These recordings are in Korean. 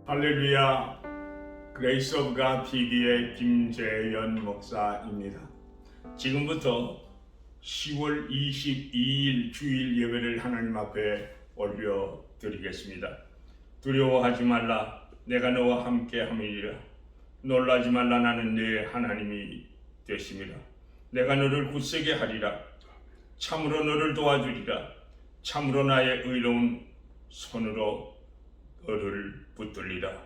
할렐루야. 그레이스 오브 갓 TV의 김재현 목사입니다. 지금부터 10월 22일 주일 예배를 하나님 앞에 올려드리겠습니다. 두려워하지 말라, 내가 너와 함께 함이니라. 놀라지 말라, 나는 네 하나님이 되심이라. 내가 너를 굳세게 하리라. 참으로 너를 도와주리라. 참으로 나의 의로운 손으로 너를 붙들리라.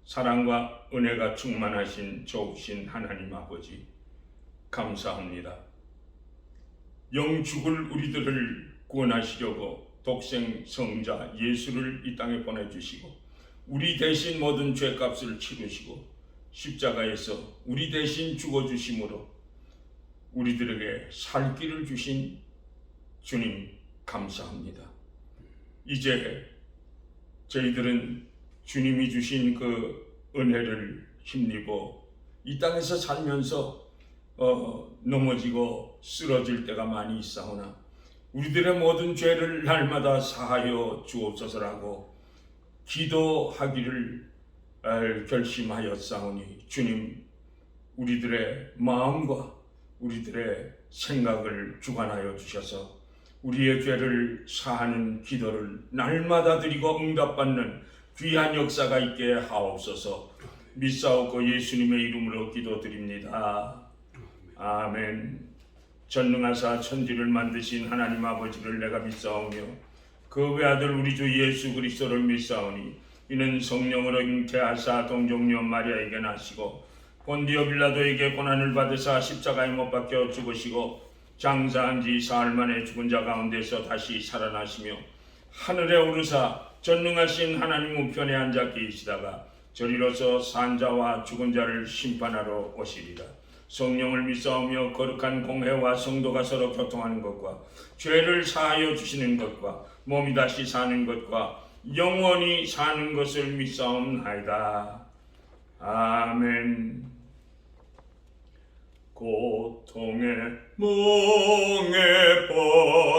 사랑과 은혜가 충만하신 좋으신 하나님 아버지, 감사합니다. 영 죽을 우리들을 구원하시려고 독생 성자 예수를 이 땅에 보내주시고 우리 대신 모든 죄값을 치르시고 십자가에서 우리 대신 죽어주심으로 우리들에게 살 길을 주신 주님 감사합니다. 이제 저희들은 주님이 주신 그 은혜를 힘입어 이 땅에서 살면서 넘어지고 쓰러질 때가 많이 있사오나 우리들의 모든 죄를 날마다 사하여 주옵소서라고 기도하기를 결심하였사오니 주님, 우리들의 마음과 우리들의 생각을 주관하여 주셔서 우리의 죄를 사하는 기도를 날마다 드리고 응답받는 귀한 역사가 있게 하옵소서. 믿사옵고 예수님의 이름으로 기도드립니다. 아멘. 전능하사 천지를 만드신 하나님 아버지를 내가 믿사오며 그 외아들 우리 주 예수 그리스도를 믿사오니 이는 성령으로 잉태하사 동정녀 마리아에게 나시고 본디오 빌라도에게 고난을 받으사 십자가에 못 박혀 죽으시고 장사한 지 사흘 만에 죽은 자 가운데서 다시 살아나시며 하늘에 오르사 전능하신 하나님 우편에 앉아 계시다가 저리로서 산 자와 죽은 자를 심판하러 오시리라. 성령을 믿사오며 거룩한 공회와 성도가 서로 교통하는 것과 죄를 사하여 주시는 것과 몸이 다시 사는 것과 영원히 사는 것을 믿사옵나이다. 아멘. 고통의 멍에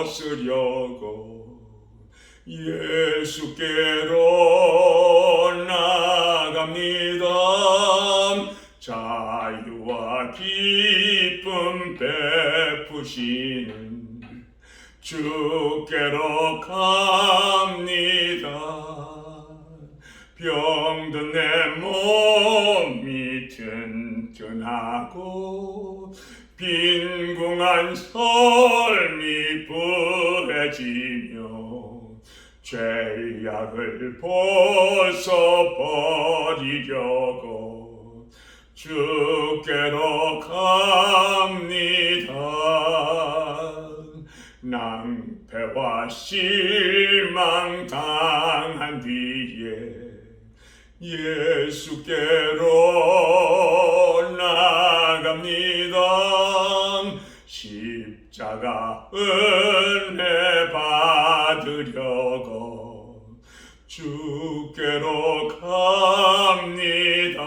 벗으려고 예수께로 나갑니다. 자유와 기쁨 베푸시는 주께로 갑니다. 병든 내 몸이 튼튼하고 빈궁한 삶이 부해지며 죄악을 벗어버리려고 주께로 갑니다. 낭패와 실망 당한 뒤에 예수께로 나갑니다. 십자가 은혜 받으려고 주께로 갑니다.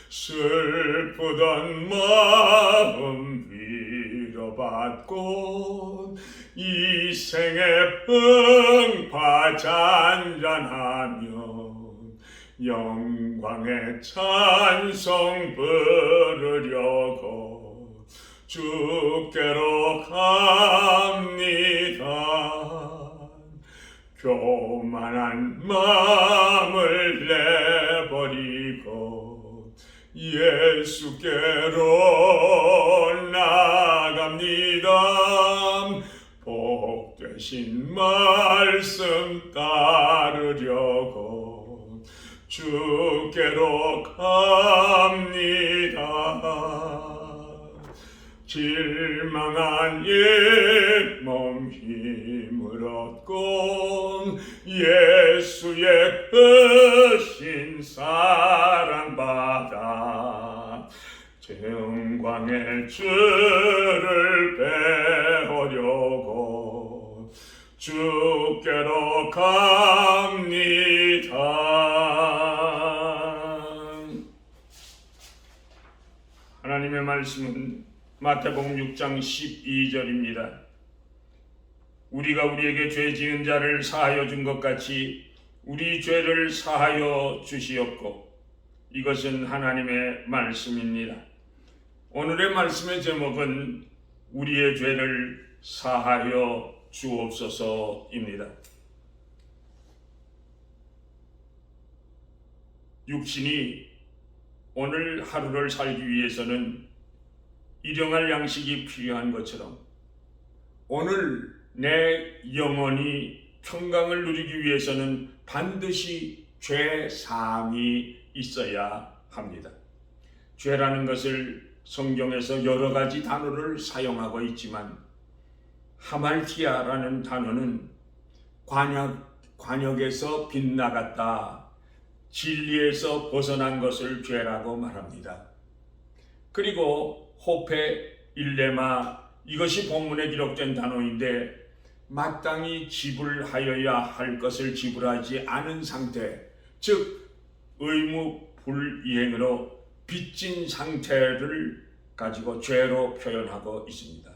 슬프던 마음 위로받고 이 생의 풍파 잔잔하며 영광의 찬송 부르려고 주께로 갑니다. 교만한 마음을 내버리고 예수께로 나갑니다. 복되신 말씀 따르려고 주께로 갑니다. 실망한 옛몸 힘을 얻고 예수의 크신 사랑받아 영광의 주를 배우려고 주께로 갑니다. 하나님의 말씀은 마태복음 6장 12절입니다. 우리가 우리에게 죄 지은 자를 사하여 준 것 같이 우리 죄를 사하여 주시옵고. 이것은 하나님의 말씀입니다. 오늘의 말씀의 제목은 우리의 죄를 사하여 주옵소서입니다. 육신이 오늘 하루를 살기 위해서는 일용할 양식이 필요한 것처럼 오늘 내 영혼이 평강을 누리기 위해서는 반드시 죄 사함이 있어야 합니다. 죄라는 것을 성경에서 여러 가지 단어를 사용하고 있지만 하말티아라는 단어는 관역에서 빗나갔다, 진리에서 벗어난 것을 죄라고 말합니다. 그리고 호페 일레마, 이것이 본문에 기록된 단어인데 마땅히 지불하여야 할 것을 지불하지 않은 상태, 즉 의무불이행으로 빚진 상태를 가지고 죄로 표현하고 있습니다.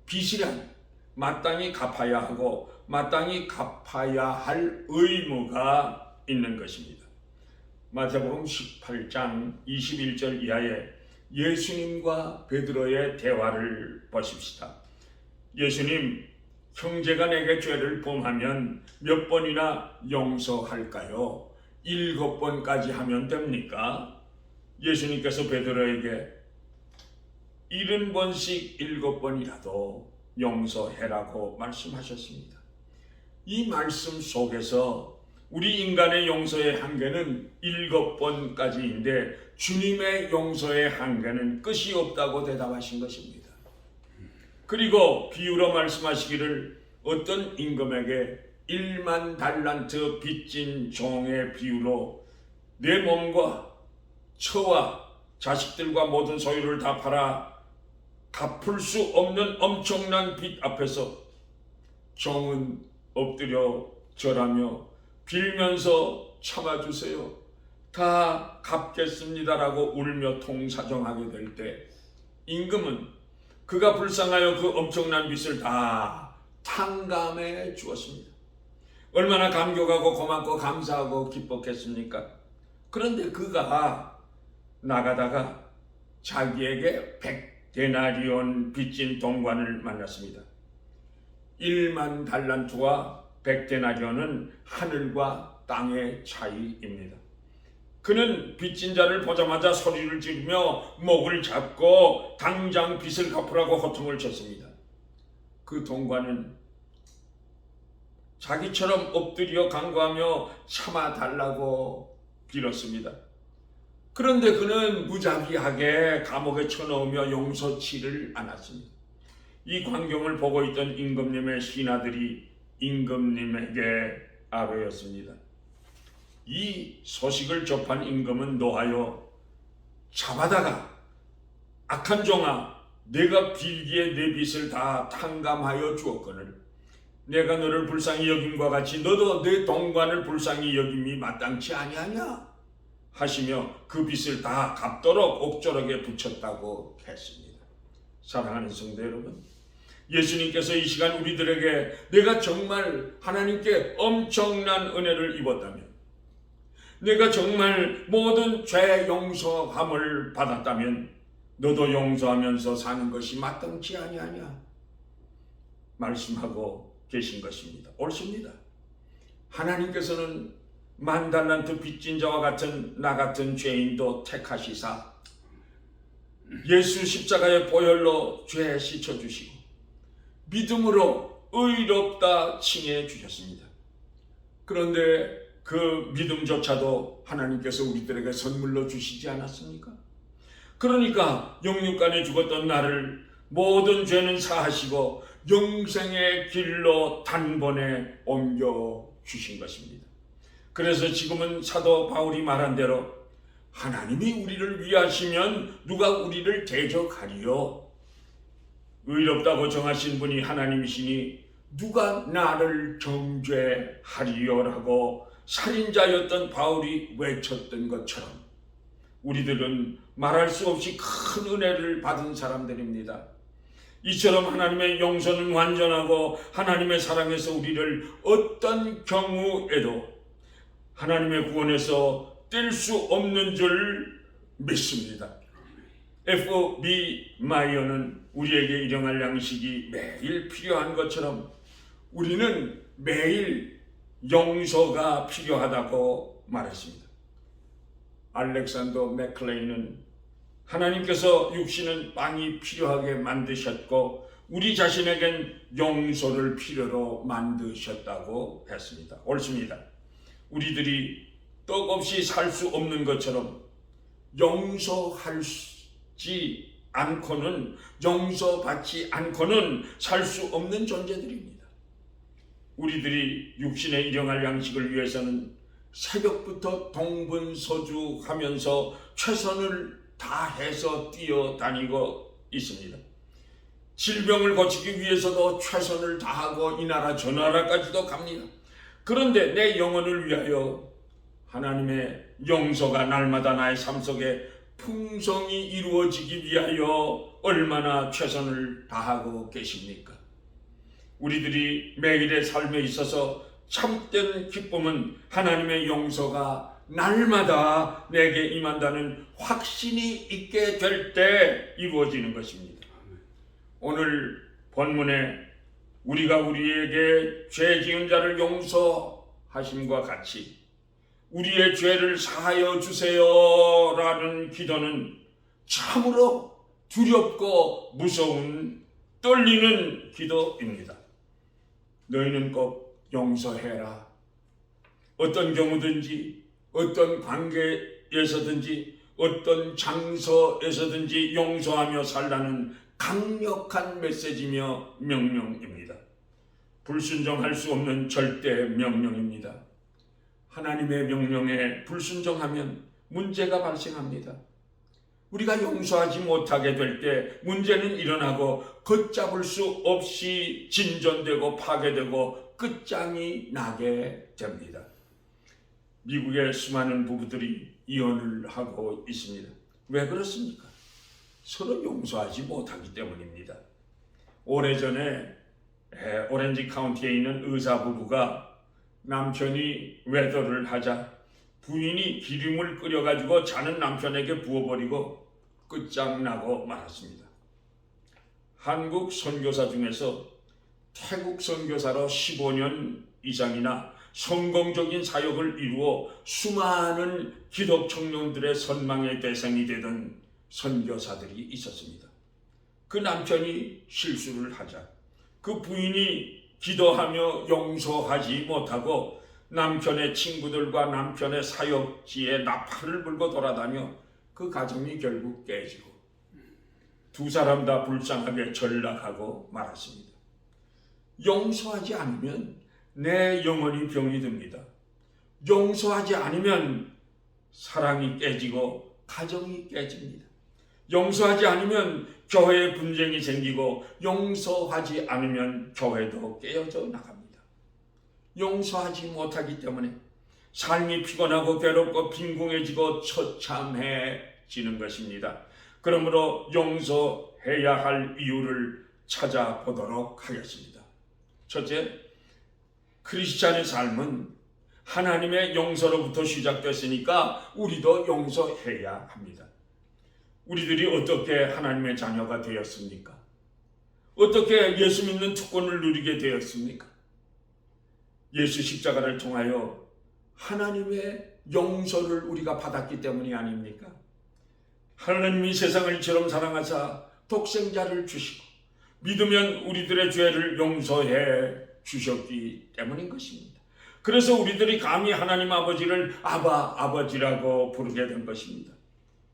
빚이란 마땅히 갚아야 하고 마땅히 갚아야 할 의무가 있는 것입니다. 마태복음 18장 21절 이하에 예수님과 베드로의 대화를 보십시다. 예수님, 형제가 내게 죄를 범하면 몇 번이나 용서할까요? 7번까지 하면 됩니까? 예수님께서 베드로에게 70번씩 7번이라도 용서해라고 말씀하셨습니다. 이 말씀 속에서 우리 인간의 용서의 한계는 7번까지인데 주님의 용서의 한계는 끝이 없다고 대답하신 것입니다. 그리고 비유로 말씀하시기를 어떤 임금에게 1만 달란트 빚진 종의 비유로 내 몸과 처와 자식들과 모든 소유를 다 팔아 갚을 수 없는 엄청난 빚 앞에서 종은 엎드려 절하며 빌면서 참아주세요, 다 갚겠습니다라고 울며 통사정하게 될 때 임금은 그가 불쌍하여 그 엄청난 빚을 다 탕감해 주었습니다. 얼마나 감격하고 고맙고 감사하고 기뻤겠습니까? 그런데 그가 나가다가 자기에게 100데나리온 빚진 동관을 만났습니다. 1만 달란트와 100데나리온은 하늘과 땅의 차이입니다. 그는 빚진 자를 보자마자 소리를 지르며 목을 잡고 당장 빚을 갚으라고 호통을 쳤습니다. 그 동관은 자기처럼 엎드려 간구하며 참아달라고 빌었습니다. 그런데 그는 무자비하게 감옥에 쳐넣으며 용서치를 않았습니다. 이 광경을 보고 있던 임금님의 신하들이 임금님에게 아뢰었습니다. 이 소식을 접한 임금은 노하여 잡아다가 악한 종아, 내가 빌기에 내 빚을 다 탕감하여 주었거늘 내가 너를 불쌍히 여김과 같이 너도 내 동관을 불쌍히 여김이 마땅치 아니하냐 하시며 그 빚을 다 갚도록 옥조락에 붙였다고 했습니다. 사랑하는 성도 여러분, 예수님께서 이 시간 우리들에게 내가 정말 하나님께 엄청난 은혜를 입었다면, 내가 정말 모든 죄 용서함을 받았다면 너도 용서하면서 사는 것이 마땅치 아니하냐 말씀하고 계신 것입니다. 옳습니다. 하나님께서는 1만 달란트 빚진 자와 같은 나 같은 죄인도 택하시사 예수 십자가의 보혈로 죄 씻어주시고 믿음으로 의롭다 칭해 주셨습니다. 그런데 그 믿음조차도 하나님께서 우리들에게 선물로 주시지 않았습니까? 그러니까 영육간에 죽었던 나를 모든 죄는 사하시고 영생의 길로 단번에 옮겨 주신 것입니다. 그래서 지금은 사도 바울이 말한 대로 하나님이 우리를 위하시면 누가 우리를 대적하리요? 의롭다고 정하신 분이 하나님이시니 누가 나를 정죄하리요라고 살인자였던 바울이 외쳤던 것처럼 우리들은 말할 수 없이 큰 은혜를 받은 사람들입니다. 이처럼 하나님의 용서는 완전하고 하나님의 사랑에서 우리를 어떤 경우에도 하나님의 구원에서 뗄 수 없는 줄 믿습니다. F.B. 마이어는 우리에게 일용할 양식이 매일 필요한 것처럼 우리는 매일 용서가 필요하다고 말했습니다. 알렉산더 맥클레인은 하나님께서 육신은 빵이 필요하게 만드셨고 우리 자신에겐 용서를 필요로 만드셨다고 했습니다. 옳습니다. 우리들이 떡 없이 살 수 없는 것처럼 용서하지 않고는, 용서받지 않고는 살 수 없는 존재들입니다. 우리들이 육신에 일용할 양식을 위해서는 새벽부터 동분서주하면서 최선을 다해서 뛰어다니고 있습니다. 질병을 고치기 위해서도 최선을 다하고 이 나라 저 나라까지도 갑니다. 그런데 내 영혼을 위하여 하나님의 용서가 날마다 나의 삶 속에 풍성히 이루어지기 위하여 얼마나 최선을 다하고 계십니까? 우리들이 매일의 삶에 있어서 참된 기쁨은 하나님의 용서가 날마다 내게 임한다는 확신이 있게 될 때 이루어지는 것입니다. 오늘 본문에 우리가 우리에게 죄 지은 자를 용서하심과 같이 우리의 죄를 사하여 주세요라는 기도는 참으로 두렵고 무서운 떨리는 기도입니다. 너희는 꼭 용서해라. 어떤 경우든지 어떤 관계에서든지 어떤 장소에서든지 용서하며 살라는 강력한 메시지며 명령입니다. 불순종할 수 없는 절대 명령입니다. 하나님의 명령에 불순종하면 문제가 발생합니다. 우리가 용서하지 못하게 될 때 문제는 일어나고 걷잡을 수 없이 진전되고 파괴되고 끝장이 나게 됩니다. 미국의 수많은 부부들이 이혼을 하고 있습니다. 왜 그렇습니까? 서로 용서하지 못하기 때문입니다. 오래전에 오렌지 카운티에 있는 의사 부부가 남편이 외도를 하자 부인이 기름을 끓여가지고 자는 남편에게 부어버리고 끝장나고 말았습니다. 한국 선교사 중에서 태국 선교사로 15년 이상이나 성공적인 사역을 이루어 수많은 기독 청년들의 선망의 대상이 되던 선교사들이 있었습니다. 그 남편이 실수를 하자 그 부인이 기도하며 용서하지 못하고 남편의 친구들과 남편의 사역지에 나팔을 불고 돌아다녀 그 가정이 결국 깨지고 두 사람 다 불쌍하게 전락하고 말았습니다. 용서하지 않으면 내 영혼이 병이 듭니다. 용서하지 않으면 사랑이 깨지고 가정이 깨집니다. 용서하지 않으면 교회에 분쟁이 생기고 용서하지 않으면 교회도 깨어져 나갑니다. 용서하지 못하기 때문에 삶이 피곤하고 괴롭고 빈궁해지고 처참해지는 것입니다. 그러므로 용서해야 할 이유를 찾아보도록 하겠습니다. 첫째, 크리스찬의 삶은 하나님의 용서로부터 시작됐으니까 우리도 용서해야 합니다. 우리들이 어떻게 하나님의 자녀가 되었습니까? 어떻게 예수 믿는 특권을 누리게 되었습니까? 예수 십자가를 통하여 하나님의 용서를 우리가 받았기 때문이 아닙니까? 하나님이 세상을 이처럼 사랑하사 독생자를 주시고 믿으면 우리들의 죄를 용서해 주셨기 때문인 것입니다. 그래서 우리들이 감히 하나님 아버지를 아버지라고 부르게 된 것입니다.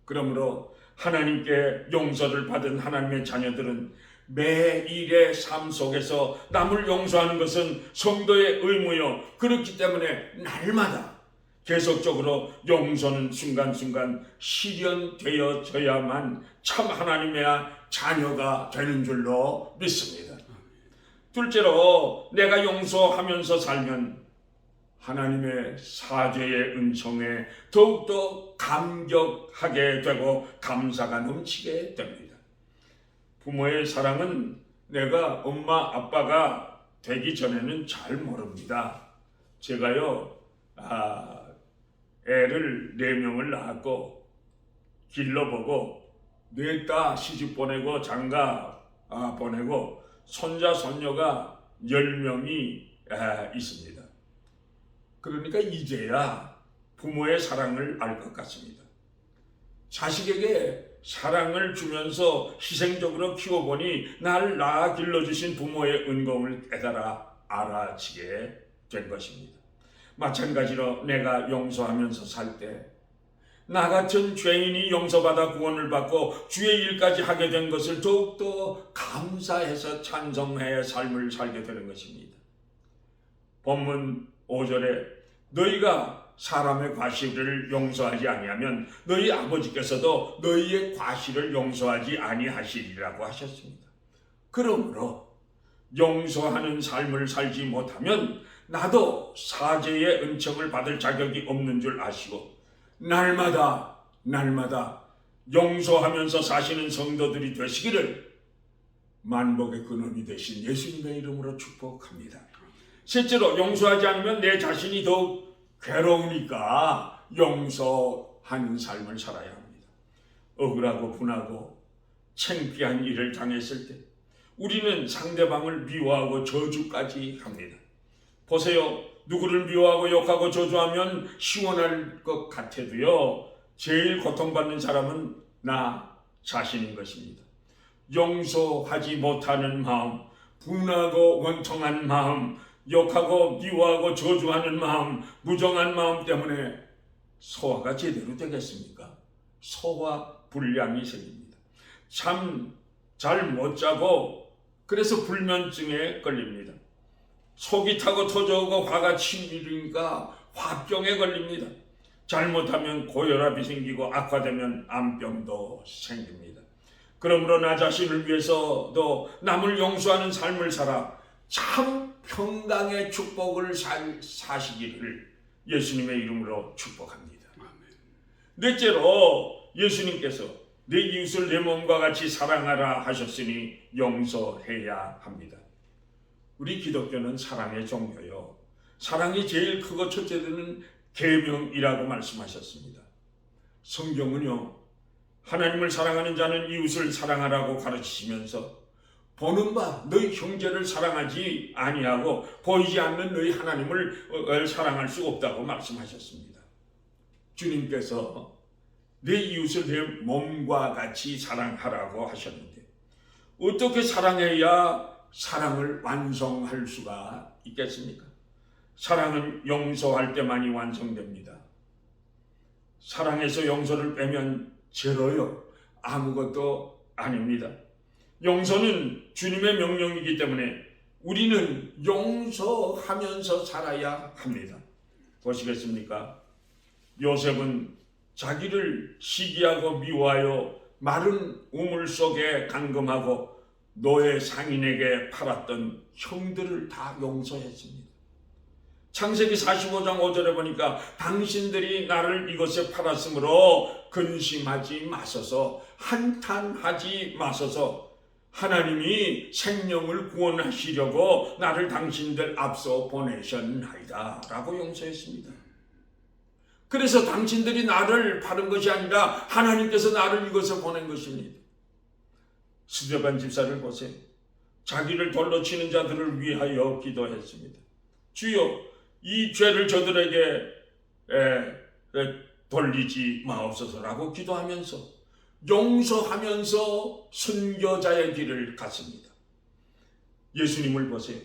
그러므로 하나님께 용서를 받은 하나님의 자녀들은 매일의 삶 속에서 남을 용서하는 것은 성도의 의무요. 그렇기 때문에 날마다 계속적으로 용서는 순간순간 실현되어져야만 참 하나님의 자녀가 되는 줄로 믿습니다. 둘째로 내가 용서하면서 살면 하나님의 사죄의 은총에 더욱더 감격하게 되고 감사가 넘치게 됩니다. 부모의 사랑은 내가 엄마 아빠가 되기 전에는 잘 모릅니다. 제가요 애를 4명을 낳았고 길러보고 냈다 시집 보내고 장가 보내고 손자 손녀가 10명이 있습니다. 그러니까 이제야 부모의 사랑을 알 것 같습니다. 자식에게 사랑을 주면서 희생적으로 키워보니 날 낳아 길러주신 부모의 은공을 깨달아 알아지게 된 것입니다. 마찬가지로 내가 용서하면서 살 때 나 같은 죄인이 용서받아 구원을 받고 주의 일까지 하게 된 것을 더욱더 감사해서 찬송해 삶을 살게 되는 것입니다. 본문 5절에 너희가 사람의 과실을 용서하지 아니하면 너희 아버지께서도 너희의 과실을 용서하지 아니하시리라고 하셨습니다. 그러므로 용서하는 삶을 살지 못하면 나도 사죄의 은총을 받을 자격이 없는 줄 아시고 날마다 용서하면서 사시는 성도들이 되시기를 만복의 근원이 되신 예수님의 이름으로 축복합니다. 실제로 용서하지 않으면 내 자신이 더욱 괴로우니까 용서하는 삶을 살아야 합니다. 억울하고 분하고 창피한 일을 당했을 때 우리는 상대방을 미워하고 저주까지 합니다. 보세요. 누구를 미워하고 욕하고 저주하면 시원할 것 같아도요. 제일 고통받는 사람은 나 자신인 것입니다. 용서하지 못하는 마음, 분하고 원통한 마음, 욕하고 미워하고 저주하는 마음, 무정한 마음 때문에 소화가 제대로 되겠습니까? 소화 불량이 생깁니다. 잠 잘 못 자고 그래서 불면증에 걸립니다. 속이 타고 터져오고 화가 치밀으니까 화병에 걸립니다. 잘못하면 고혈압이 생기고 악화되면 암병도 생깁니다. 그러므로 나 자신을 위해서도 남을 용서하는 삶을 살아 참 평강의 축복을 사시기를 예수님의 이름으로 축복합니다. 넷째로 예수님께서 내 이웃을 내 몸과 같이 사랑하라 하셨으니 용서해야 합니다. 우리 기독교는 사랑의 종교요. 사랑이 제일 크고 첫째는 계명이라고 말씀하셨습니다. 성경은요. 하나님을 사랑하는 자는 이웃을 사랑하라고 가르치시면서 보는 바 너희 형제를 사랑하지 아니하고 보이지 않는 너희 하나님을 사랑할 수 없다고 말씀하셨습니다. 주님께서 내 이웃을 내 몸과 같이 사랑하라고 하셨는데 어떻게 사랑해야 사랑을 완성할 수가 있겠습니까? 사랑은 용서할 때만이 완성됩니다. 사랑에서 용서를 빼면 제로요. 아무것도 아닙니다. 용서는 주님의 명령이기 때문에 우리는 용서하면서 살아야 합니다. 보시겠습니까? 요셉은 자기를 시기하고 미워하여 마른 우물 속에 감금하고 노예 상인에게 팔았던 형들을 다 용서했습니다. 창세기 45장 5절에 보니까 당신들이 나를 이것에 팔았으므로 근심하지 마소서, 한탄하지 마소서. 하나님이 생명을 구원하시려고 나를 당신들 앞서 보내셨나이다 라고 용서했습니다. 그래서 당신들이 나를 파는 것이 아니라 하나님께서 나를 이것에 보낸 것입니다. 스데반 집사를 보세요. 자기를 돌로 치는 자들을 위하여 기도했습니다. 주여 이 죄를 저들에게 돌리지 마옵소서라고 기도하면서 용서하면서 순교자의 길을 갔습니다. 예수님을 보세요.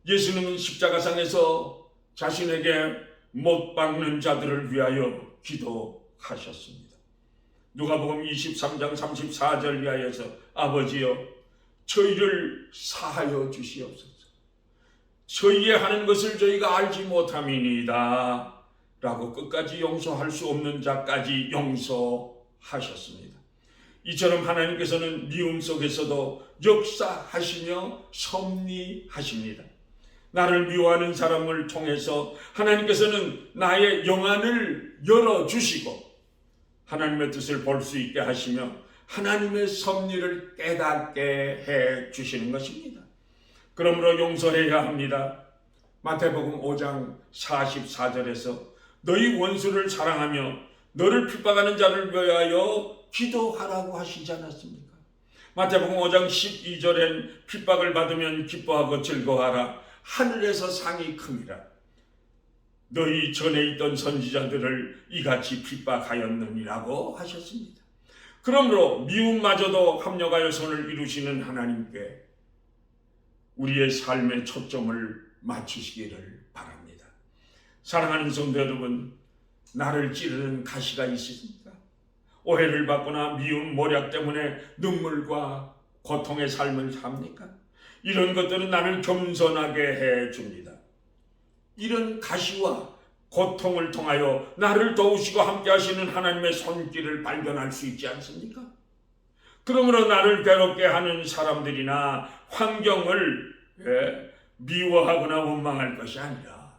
예수님은 십자가상에서 자신에게 못 박는 자들을 위하여 기도하셨습니다. 누가복음 23장 34절 이하에서 아버지여 저희를 사하여 주시옵소서. 저희의 하는 것을 저희가 알지 못함이니이다 라고 끝까지 용서할 수 없는 자까지 용서하셨습니다. 이처럼 하나님께서는 미움 속에서도 역사하시며 섭리하십니다. 나를 미워하는 사람을 통해서 하나님께서는 나의 영안을 열어주시고 하나님의 뜻을 볼 수 있게 하시며 하나님의 섭리를 깨닫게 해 주시는 것입니다. 그러므로 용서해야 합니다. 마태복음 5장 44절에서 너희 원수를 사랑하며 너를 핍박하는 자를 위하여 기도하라고 하시지 않았습니까? 마태복음 5장 12절엔 핍박을 받으면 기뻐하고 즐거워하라. 하늘에서 상이 큼이라. 너희 전에 있던 선지자들을 이같이 핍박하였느니라고 하셨습니다. 그러므로 미움마저도 합력하여 선을 이루시는 하나님께 우리의 삶의 초점을 맞추시기를 바랍니다. 사랑하는 성도 여러분, 나를 찌르는 가시가 있으십니까? 오해를 받거나 미움, 모략 때문에 눈물과 고통의 삶을 삽니까? 이런 것들은 나를 겸손하게 해줍니다. 이런 가시와 고통을 통하여 나를 도우시고 함께 하시는 하나님의 손길을 발견할 수 있지 않습니까? 그러므로 나를 괴롭게 하는 사람들이나 환경을 미워하거나 원망할 것이 아니라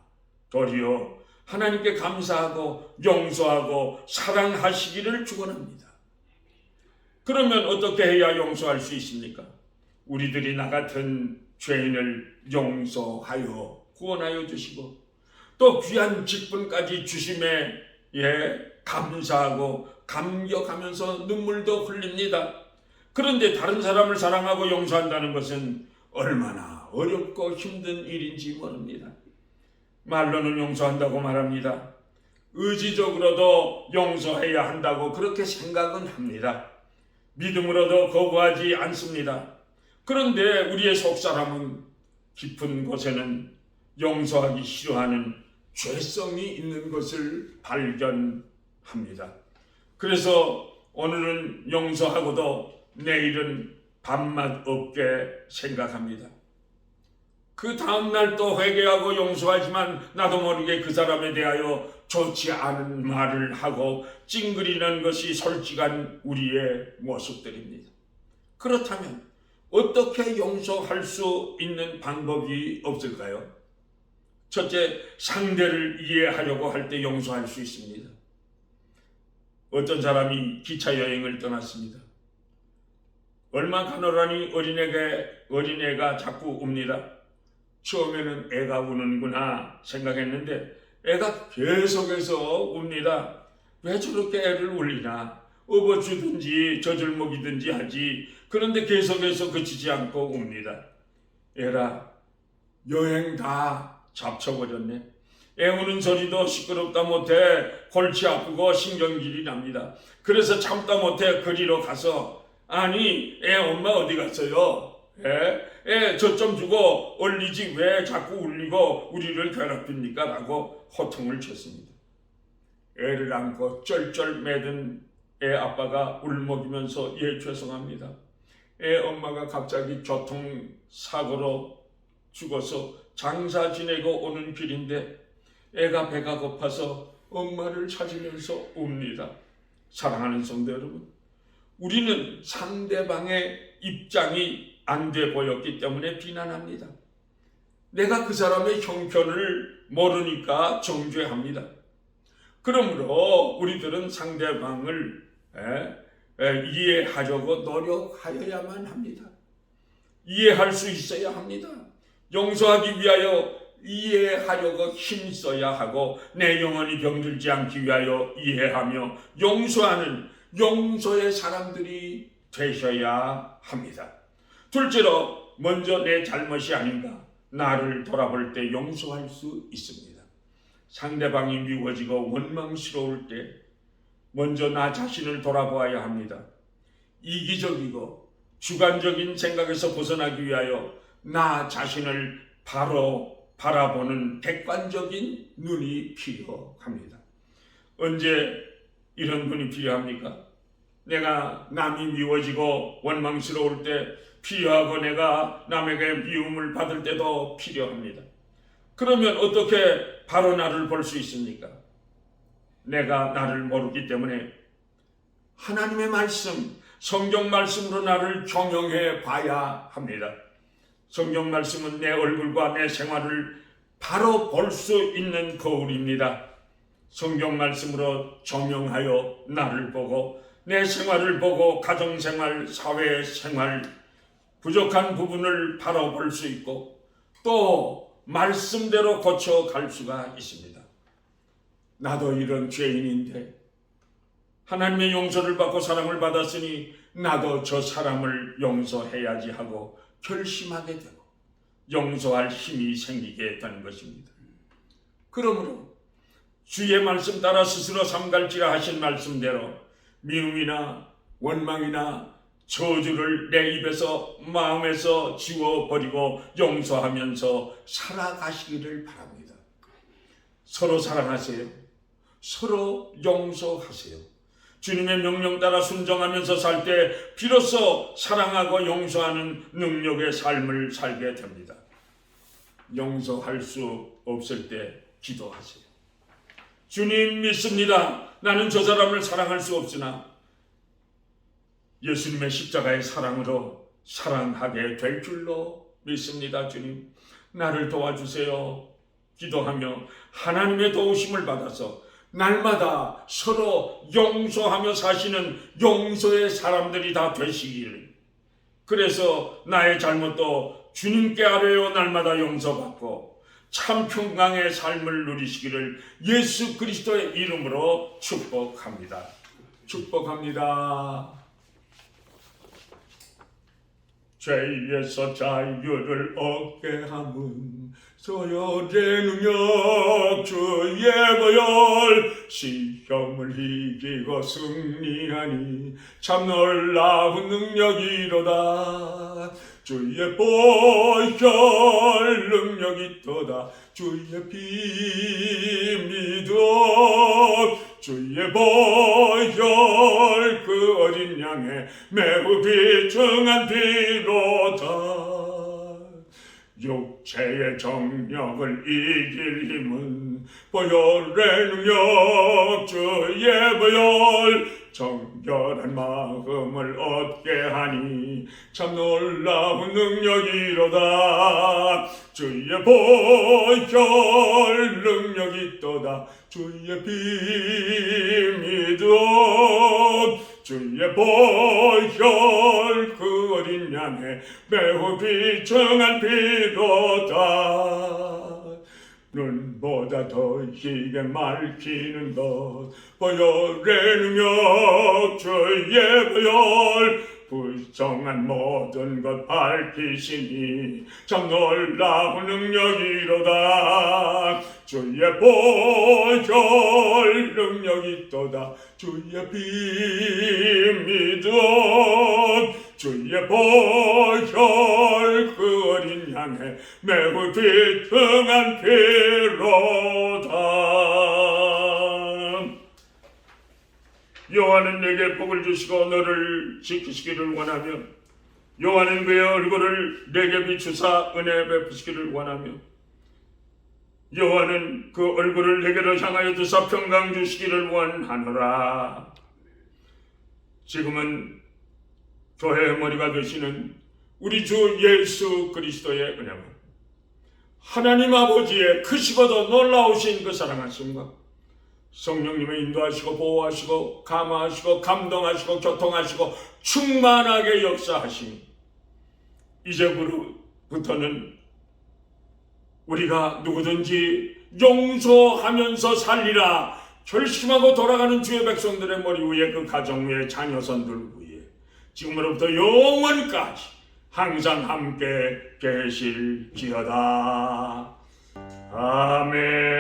도리어 하나님께 감사하고 용서하고 사랑하시기를 축원합니다. 그러면 어떻게 해야 용서할 수 있습니까? 우리들이 나 같은 죄인을 용서하여 구원하여 주시고 또 귀한 직분까지 주심에 감사하고 감격하면서 눈물도 흘립니다. 그런데 다른 사람을 사랑하고 용서한다는 것은 얼마나 어렵고 힘든 일인지 모릅니다. 말로는 용서한다고 말합니다. 의지적으로도 용서해야 한다고 그렇게 생각은 합니다. 믿음으로도 거부하지 않습니다. 그런데 우리의 속사람은 깊은 곳에는 용서하기 싫어하는 죄성이 있는 것을 발견합니다. 그래서 오늘은 용서하고도 내일은 밥맛 없게 생각합니다. 그 다음날 또 회개하고 용서하지만 나도 모르게 그 사람에 대하여 좋지 않은 말을 하고 찡그리는 것이 솔직한 우리의 모습들입니다. 그렇다면 어떻게 용서할 수 있는 방법이 없을까요? 첫째, 상대를 이해하려고 할 때 용서할 수 있습니다. 어떤 사람이 기차 여행을 떠났습니다. 얼마 가노라니 어린애가 자꾸 웁니다. 처음에는 애가 우는구나 생각했는데 애가 계속해서 웁니다. 왜 저렇게 애를 울리나? 업어주든지 젖을 먹이든지 하지. 그런데 계속해서 그치지 않고 웁니다. 애라, 여행 다 잡쳐버렸네. 애 우는 소리도 시끄럽다 못해 골치 아프고 신경질이 납니다. 그래서 참다 못해 그리로 가서 아니 애 엄마 어디 갔어요? 애 젖 좀 주고 얼리지 왜 자꾸 울리고 우리를 괴롭힙니까? 라고 호통을 쳤습니다. 애를 안고 쩔쩔 매든 애 아빠가 울먹이면서 예 죄송합니다. 애 엄마가 갑자기 교통사고로 죽어서 장사 지내고 오는 길인데 애가 배가 고파서 엄마를 찾으면서 웁니다. 사랑하는 성도 여러분, 우리는 상대방의 입장이 안 돼 보였기 때문에 비난합니다. 내가 그 사람의 형편을 모르니까 정죄합니다. 그러므로 우리들은 상대방을 이해하려고 노력하여야만 합니다. 이해할 수 있어야 합니다. 용서하기 위하여 이해하려고 힘써야 하고 내 영혼이 병들지 않기 위하여 이해하며 용서하는 용서의 사람들이 되셔야 합니다. 둘째로 먼저 내 잘못이 아닌가 나를 돌아볼 때 용서할 수 있습니다. 상대방이 미워지고 원망스러울 때 먼저 나 자신을 돌아보아야 합니다. 이기적이고 주관적인 생각에서 벗어나기 위하여 나 자신을 바로 바라보는 객관적인 눈이 필요합니다. 언제 이런 분이 필요합니까? 내가 남이 미워지고 원망스러울 때 필요하고 내가 남에게 미움을 받을 때도 필요합니다. 그러면 어떻게 바로 나를 볼 수 있습니까? 내가 나를 모르기 때문에 하나님의 말씀, 성경 말씀으로 나를 경영해 봐야 합니다. 성경 말씀은 내 얼굴과 내 생활을 바로 볼 수 있는 거울입니다. 성경 말씀으로 조명하여 나를 보고 내 생활을 보고 가정생활, 사회생활 부족한 부분을 바로 볼 수 있고 또 말씀대로 고쳐갈 수가 있습니다. 나도 이런 죄인인데 하나님의 용서를 받고 사랑을 받았으니 나도 저 사람을 용서해야지 하고 결심하게 되고 용서할 힘이 생기게 되는 것입니다. 그러므로 주의 말씀 따라 스스로 삼갈지라 하신 말씀대로 미움이나 원망이나 저주를 내 입에서 마음에서 지워버리고 용서하면서 살아가시기를 바랍니다. 서로 사랑하세요. 서로 용서하세요. 주님의 명령 따라 순종하면서 살 때 비로소 사랑하고 용서하는 능력의 삶을 살게 됩니다. 용서할 수 없을 때 기도하세요. 주님 믿습니다. 나는 저 사람을 사랑할 수 없으나 예수님의 십자가의 사랑으로 사랑하게 될 줄로 믿습니다. 주님, 나를 도와주세요. 기도하며 하나님의 도우심을 받아서 날마다 서로 용서하며 사시는 용서의 사람들이 다 되시기를, 그래서 나의 잘못도 주님께 아뢰어 날마다 용서받고 참 평강의 삶을 누리시기를 예수 그리스도의 이름으로 축복합니다. 축복합니다. 죄에서 자유를 얻게 함은 소열의 능력 주의 보혈, 시험을 이기고 승리하니 참 놀라운 능력이로다. 주의 보혈 능력이 있도다. 주의 피 믿어. 주의 보혈 그 어린 양의 매우 비중한 피로다. 육체의 정력을 이길 힘은 보혈의 능력 주의 보혈, 정결한 마음을 얻게 하니 참 놀라운 능력이로다. 주의 보혈 능력이 있도다. 주의 피 믿어. 주의 보혈 그 어린 양의 매우 비중한 피로다. 눈보다 더 희게 밝히는 것 보혈의 능력 주의 보혈, 불성한 모든 것 밝히시니 참 놀라운 능력이로다. 주의 보혈 능력이 있도다. 주의 피 믿어. 주의 보혈 그 어린 양의 매우 비통한 피로다. 여호와는 내게 복을 주시고 너를 지키시기를 원하며, 여호와는 그의 얼굴을 내게 비추사 은혜 베푸시기를 원하며, 여호와는 그 얼굴을 내게로 향하여 두사 평강 주시기를 원하노라. 지금은 교회의 머리가 되시는 우리 주 예수 그리스도의 은혜와 하나님 아버지의 크시고도 놀라우신 그 사랑하심과 성령님의 인도하시고 보호하시고 감화하시고 감동하시고 교통하시고 충만하게 역사하시니 이제부터는 우리가 누구든지 용서하면서 살리라 결심하고 돌아가는 주의 백성들의 머리 위에, 그 가정 위에, 자녀선들 위에 지금으로부터 영원까지 항상 함께 계실지어다. 아멘.